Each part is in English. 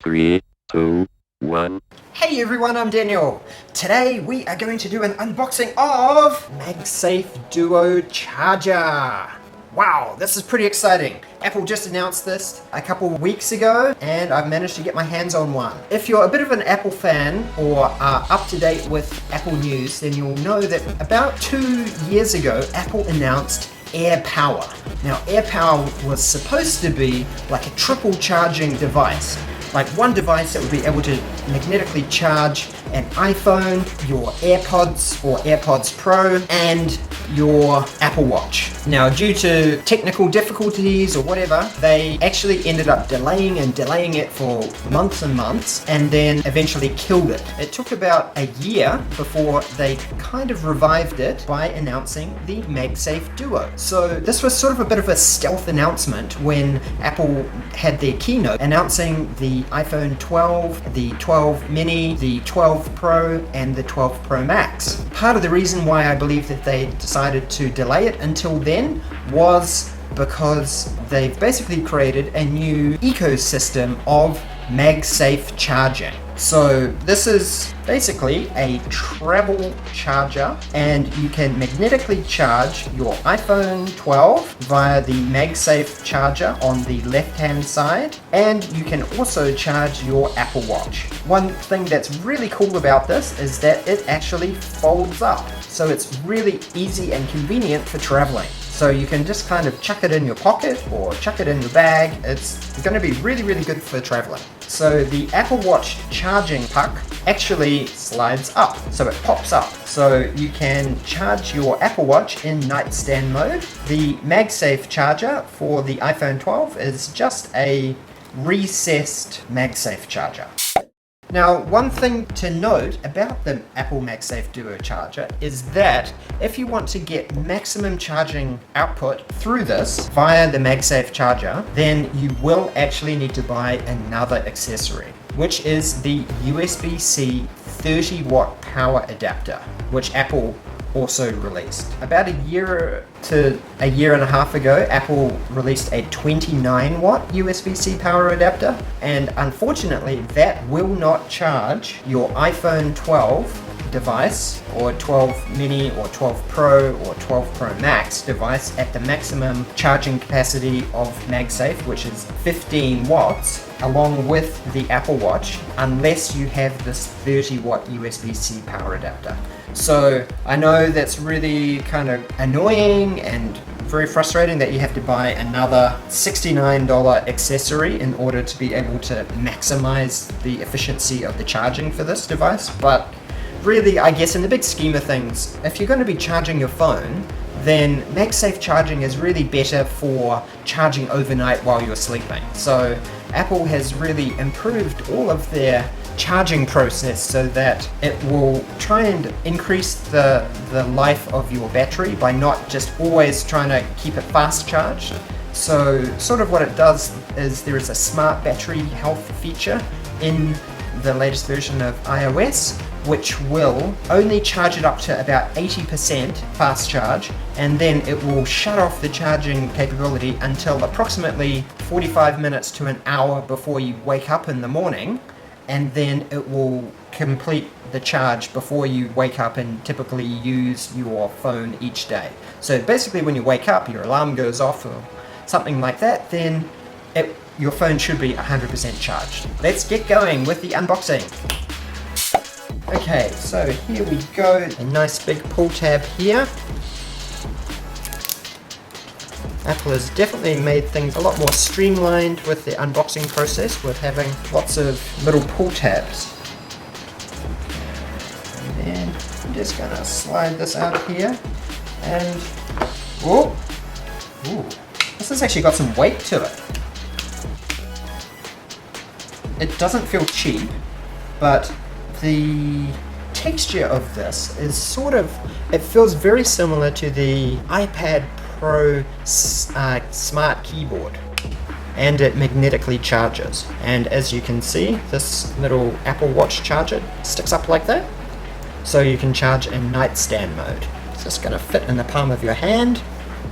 3, 2, 1. Hey everyone, I'm Daniel. Today we are going to do an unboxing of MagSafe Duo Charger. Wow, this is pretty exciting. Apple just announced this a couple weeks ago and I've managed to get my hands on one. If you're a bit of an Apple fan or are up to date with Apple news, then you'll know that about 2 years ago, Apple announced AirPower. Now, AirPower was supposed to be like a triple charging device. Like one device that would be able to magnetically charge an iPhone, your AirPods or AirPods Pro, and your Apple Watch. Now, due to technical difficulties or whatever, they actually ended up delaying it for months and months, and then eventually killed it. It took about a year before they kind of revived it by announcing the MagSafe Duo. So this was sort of a bit of a stealth announcement when Apple had their keynote announcing the iPhone 12, the 12 mini, the 12 Pro, and the 12 Pro Max. Part of the reason why I believe that they decided to delay it until then was because they've basically created a new ecosystem of MagSafe charging. So this is basically a travel charger, and you can magnetically charge your iPhone 12 via the MagSafe charger on the left-hand side, and you can also charge your Apple Watch. One thing that's really cool about this is that it actually folds up, so it's really easy and convenient for traveling. So you can just kind of chuck it in your pocket or chuck it in your bag. It's going to be really, really good for traveling. So the Apple Watch charging puck actually slides up, so it pops up. So you can charge your Apple Watch in nightstand mode. The MagSafe charger for the iPhone 12 is just a recessed MagSafe charger. Now, one thing to note about the Apple MagSafe Duo Charger is that if you want to get maximum charging output through this via the MagSafe charger, then you will actually need to buy another accessory, which is the USB-C 30-watt power adapter, which Apple also released. About a year to a year and a half ago, Apple released a 29-watt USB-C power adapter, and unfortunately that will not charge your iPhone 12 device or 12 mini or 12 Pro or 12 Pro Max device at the maximum charging capacity of MagSafe, which is 15 watts, along with the Apple Watch, unless you have this 30-watt USB-C power adapter. So I know that's really kind of annoying and very frustrating that you have to buy another $69 accessory in order to be able to maximize the efficiency of the charging for this device. But really, I guess in the big scheme of things, if you're going to be charging your phone, then MagSafe charging is really better for charging overnight while you're sleeping. So Apple has really improved all of their charging process so that it will try and increase the life of your battery by not just always trying to keep it fast charged. So sort of what it does is there is a smart battery health feature in the latest version of iOS, which will only charge it up to about 80% fast charge, and then it will shut off the charging capability until approximately 45 minutes to an hour before you wake up in the morning, and then it will complete the charge before you wake up and typically use your phone each day. So basically when you wake up, your alarm goes off or something like that, then your phone should be 100% charged. Let's get going with the unboxing. Okay, so here we go. A nice big pull tab here. Apple has definitely made things a lot more streamlined with the unboxing process, with having lots of little pull tabs. And then I'm just gonna slide this out here, and whoa, ooh, this has actually got some weight to it. It doesn't feel cheap, but the texture of this is sort of, it feels very similar to the iPad Pro smart keyboard, and it magnetically charges. And as you can see, this little Apple Watch charger sticks up like that, so you can charge in nightstand mode. It's just going to fit in the palm of your hand,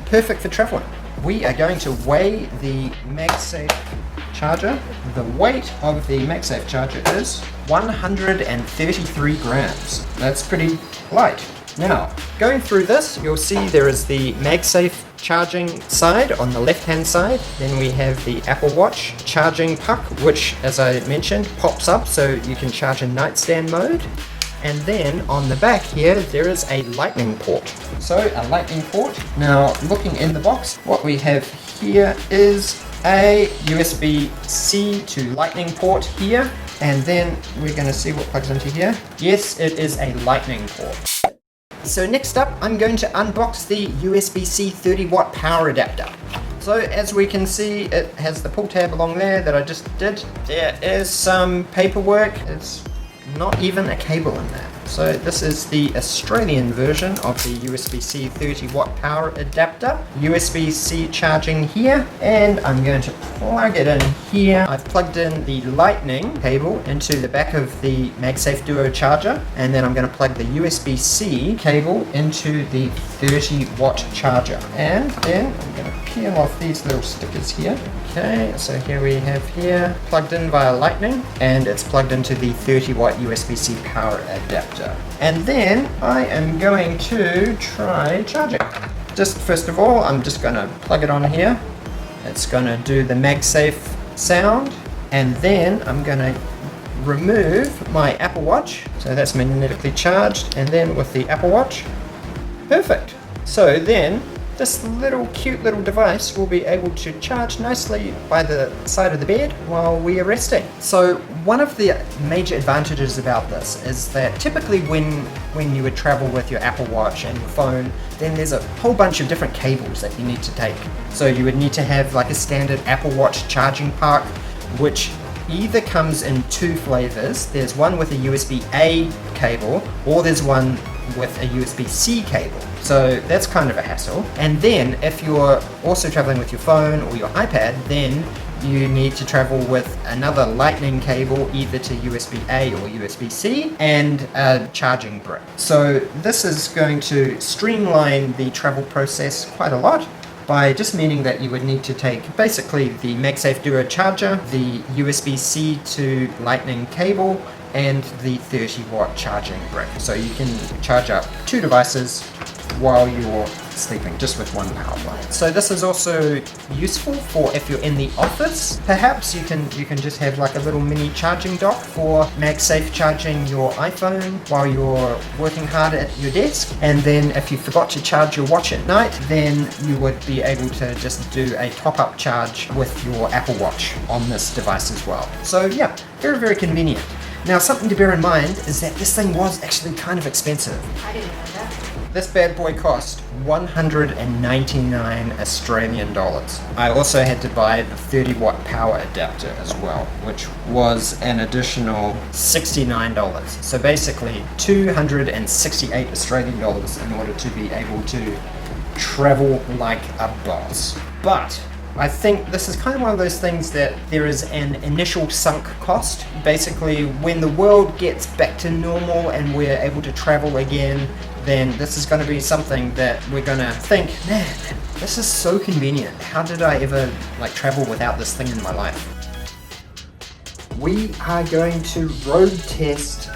perfect for traveling. We are going to weigh the MagSafe charger. The weight of the MagSafe charger is 133 grams. That's pretty light. Now, going through this, you'll see there is the MagSafe charging side on the left hand side. Then we have the Apple Watch charging puck, which, as I mentioned, pops up so you can charge in nightstand mode. And then on the back here, there is a lightning port. So a lightning port. Now, looking in the box, what we have here is a USB-C to lightning port here. And then we're going to see what plugs into here. Yes, it is a lightning port. So next up, I'm going to unbox the USB-C 30 watt power adapter. So as we can see, it has the pull tab along there that I just did. There is some paperwork. It's not even a cable in there. So this is the Australian version of the USB-C 30 watt power adapter. USB-C charging here, and I'm going to plug it in here. I've plugged in the lightning cable into the back of the MagSafe Duo Charger, and then I'm going to plug the USB-C cable into the 30 watt charger. And then I'm going to peel off these little stickers here. Okay, so here we have here, plugged in via lightning, and it's plugged into the 30 watt USB-C power adapter. And then I am going to try charging. Just first of all, I'm just going to plug it on here. It's going to do the MagSafe sound, and then I'm going to remove my Apple Watch. So that's magnetically charged, and then with the Apple Watch, perfect. So then this little cute little device will be able to charge nicely by the side of the bed while we are resting. So one of the major advantages about this is that typically when you would travel with your Apple Watch and your phone, then there's a whole bunch of different cables that you need to take. So you would need to have like a standard Apple Watch charging park, which either comes in two flavors. There's one with a USB-A cable, or there's one with a USB-C cable. So that's kind of a hassle. And then if you're also traveling with your phone or your iPad, then you need to travel with another lightning cable, either to USB-A or USB-C, and a charging brick. So this is going to streamline the travel process quite a lot, by just meaning that you would need to take basically the MagSafe Duo Charger, the USB-C to lightning cable, and the 30 watt charging brick. So you can charge up two devices while you're sleeping, just with one power line. So this is also useful for if you're in the office. Perhaps you can just have like a little mini charging dock for MagSafe charging your iPhone while you're working hard at your desk. And then if you forgot to charge your watch at night, then you would be able to just do a top-up charge with your Apple Watch on this device as well. So yeah, very, very convenient. Now, something to bear in mind is that this thing was actually kind of expensive. I didn't know that. This bad boy cost 199 Australian dollars. I also had to buy the 30 watt power adapter as well, which was an additional $69. So basically 268 Australian dollars in order to be able to travel like a boss. But I think this is kind of one of those things that there is an initial sunk cost. Basically, when the world gets back to normal and we're able to travel again, then this is going to be something that we're going to think, man, this is so convenient. How did I ever travel without this thing in my life? We are going to road test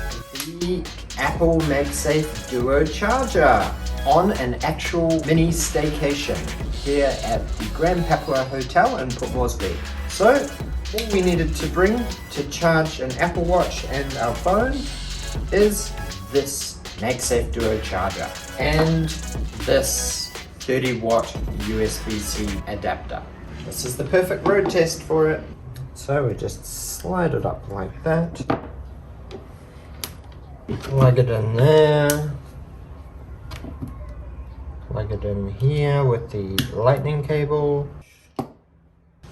the Apple MagSafe Duo Charger on an actual mini staycation here at the Grand Papua Hotel in Port Moresby. So all we needed to bring to charge an Apple Watch and our phone is this MagSafe Duo Charger and this 30 watt USB-C adapter. This is the perfect road test for it. So we just slide it up like that, plug it in there, plug it in here with the lightning cable,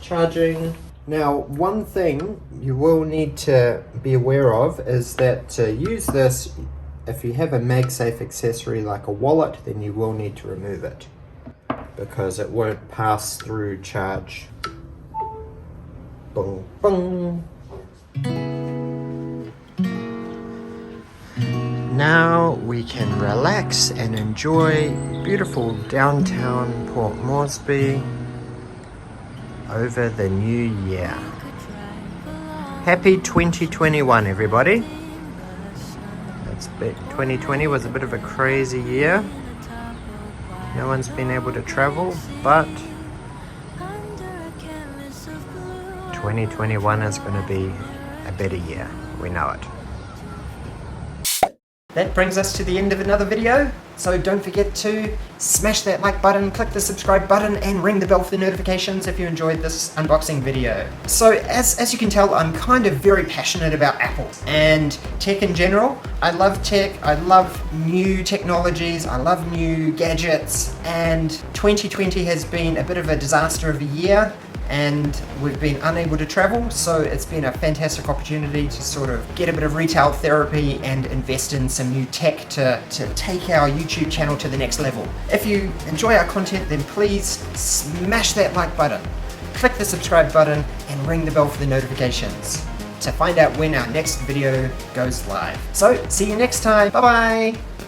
charging. Now, one thing you will need to be aware of is that to use this, if you have a MagSafe accessory like a wallet, then you will need to remove it because it won't pass through charge. Boom, boom. Now we can relax and enjoy beautiful downtown Port Moresby over the new year. Happy 2021, everybody. 2020 was a bit of a crazy year. No one's been able to travel, but 2021 is going to be a better year. We know it. That brings us to the end of another video. So don't forget to smash that like button, click the subscribe button, and ring the bell for the notifications if you enjoyed this unboxing video. So as you can tell, I'm kind of very passionate about Apple and tech in general. I love tech, I love new technologies, I love new gadgets, and 2020 has been a bit of a disaster of a year, and we've been unable to travel, so it's been a fantastic opportunity to sort of get a bit of retail therapy and invest in some new tech to take our YouTube channel to the next level. If you enjoy our content, then please smash that like button, click the subscribe button, and ring the bell for the notifications to find out when our next video goes live. So, see you next time. Bye bye!